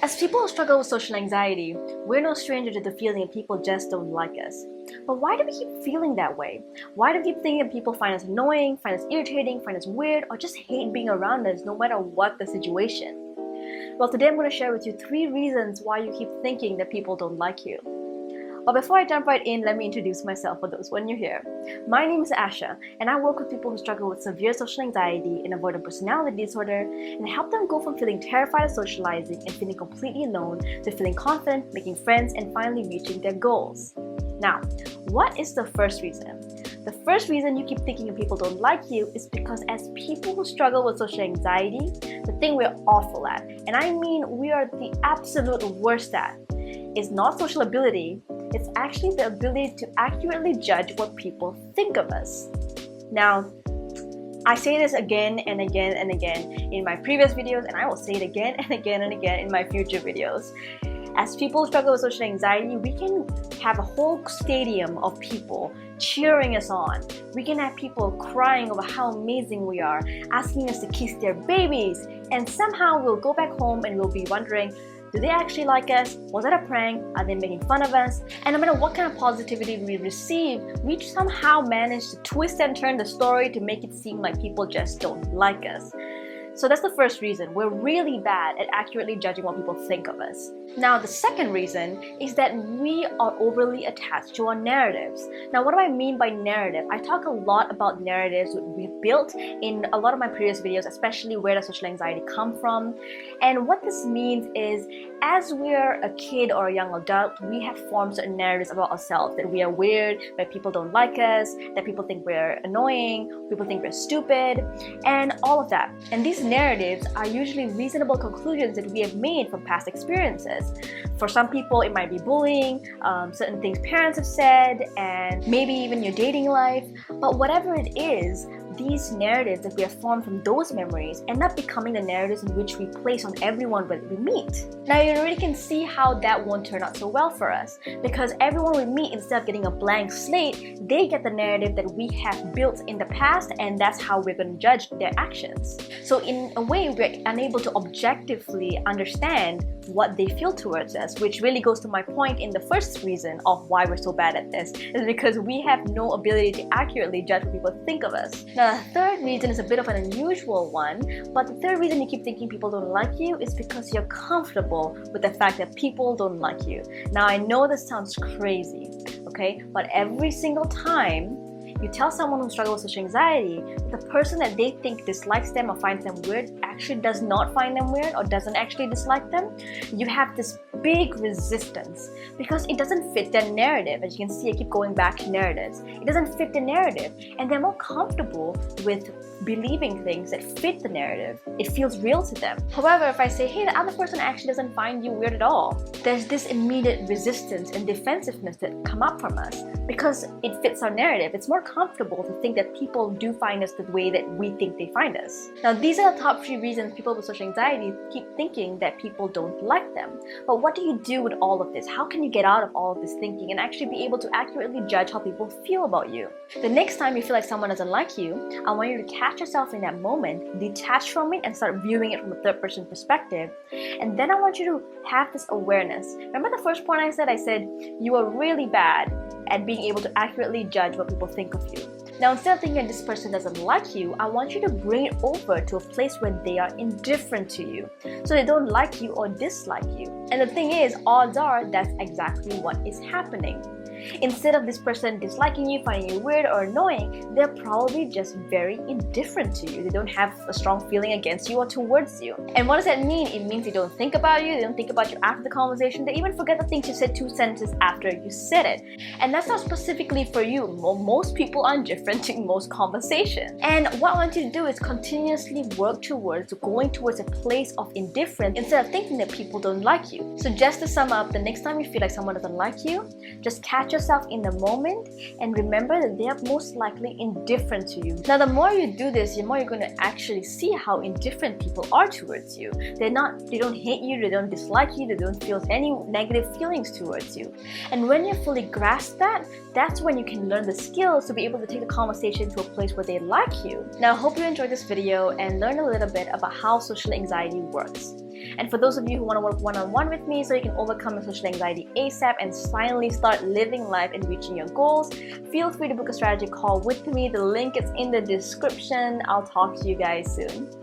As people who struggle with social anxiety, we're no stranger to the feeling that people just don't like us. But why do we keep feeling that way? Why do we keep thinking that people find us annoying, find us irritating, find us weird, or just hate being around us no matter what the situation? Well, today I'm going to share with you 3 reasons why you keep thinking that people don't like you. But before I jump right in, let me introduce myself for those who are new here. My name is Asha, and I work with people who struggle with severe social anxiety and avoidant personality disorder, and help them go from feeling terrified of socializing and feeling completely alone to feeling confident, making friends, and finally reaching their goals. Now, what is the first reason? The first reason you keep thinking people don't like you is because as people who struggle with social anxiety, the thing we're awful at, and I mean we are the absolute worst at, is not social ability. It's actually the ability to accurately judge what people think of us. Now, I say this again and again and again in my previous videos, and I will say it again and again and again in my future videos. As people struggle with social anxiety, we can have a whole stadium of people cheering us on. We can have people crying over how amazing we are, asking us to kiss their babies, and somehow we'll go back home and we'll be wondering, do they actually like us? Was that a prank? Are they making fun of us? And no matter what kind of positivity we receive, we somehow manage to twist and turn the story to make it seem like people just don't like us. So that's the first reason. We're really bad at accurately judging what people think of us. Now, the second reason is that we are overly attached to our narratives. Now, what do I mean by narrative? I talk a lot about narratives we've built in a lot of my previous videos, especially where does social anxiety come from. And what this means is, as we're a kid or a young adult, we have formed certain narratives about ourselves, that we are weird, that people don't like us, that people think we're annoying, people think we're stupid, and all of that. And these narratives are usually reasonable conclusions that we have made from past experiences. For some people, it might be bullying, certain things parents have said, and maybe even your dating life. But whatever it is, these narratives that we have formed from those memories end up becoming the narratives in which we place on everyone that we meet. Now, you already can see how that won't turn out so well for us, because everyone we meet, instead of getting a blank slate, they get the narrative that we have built in the past, and that's how we're going to judge their actions. So in a way, we're unable to objectively understand what they feel towards us, which really goes to my point in the first reason of why we're so bad at this, is because we have no ability to accurately judge what people think of us. Now, the third reason is a bit of an unusual one, but the third reason you keep thinking people don't like you is because you're comfortable with the fact that people don't like you. Now, I know this sounds crazy, okay, but every single time you tell someone who struggles with social anxiety that the person that they think dislikes them or finds them weird actually does not find them weird or doesn't actually dislike them, you have this big resistance because it doesn't fit their narrative. As you can see, I keep going back to narratives. It doesn't fit the narrative, and they're more comfortable with believing things that fit the narrative. It feels real to them. However, if I say, hey, the other person actually doesn't find you weird at all, there's this immediate resistance and defensiveness that come up from us because it fits our narrative. It's more comfortable to think that people do find us the way that we think they find us. Now, these are the top 3 reasons people with social anxiety keep thinking that people don't like them. But what do you do with all of this? How can you get out of all of this thinking and actually be able to accurately judge how people feel about you? The next time you feel like someone doesn't like you, I want you to catch yourself in that moment, detach from it, and start viewing it from a third-person perspective. And then I want you to have this awareness. Remember the first point I said you are really bad at being able to accurately judge what people think of you. Now, instead of thinking that this person doesn't like you, I want you to bring it over to a place where they are indifferent to you. So they don't like you or dislike you. And the thing is, odds are that's exactly what is happening. Instead of this person disliking you, finding you weird or annoying, they're probably just very indifferent to you. They don't have a strong feeling against you or towards you. And what does that mean? It means they don't think about you, they don't think about you after the conversation, they even forget the things you said 2 sentences after you said it. And that's not specifically for you. Most people are indifferent in most conversations. And what I want you to do is continuously work towards going towards a place of indifference instead of thinking that people don't like you. So just to sum up, the next time you feel like someone doesn't like you, just catch yourself in the moment and remember that they are most likely indifferent to you. Now, the more you do this, the more you're going to actually see how indifferent people are towards you. They don't hate you, they don't dislike you, they don't feel any negative feelings towards you. And when you fully grasp that, that's when you can learn the skills to be able to take the conversation to a place where they like you. Now, I hope you enjoyed this video and learned a little bit about how social anxiety works. And for those of you who want to work one-on-one with me so you can overcome your social anxiety ASAP and finally start living life and reaching your goals, feel free to book a strategy call with me. The link is in the description. I'll talk to you guys soon.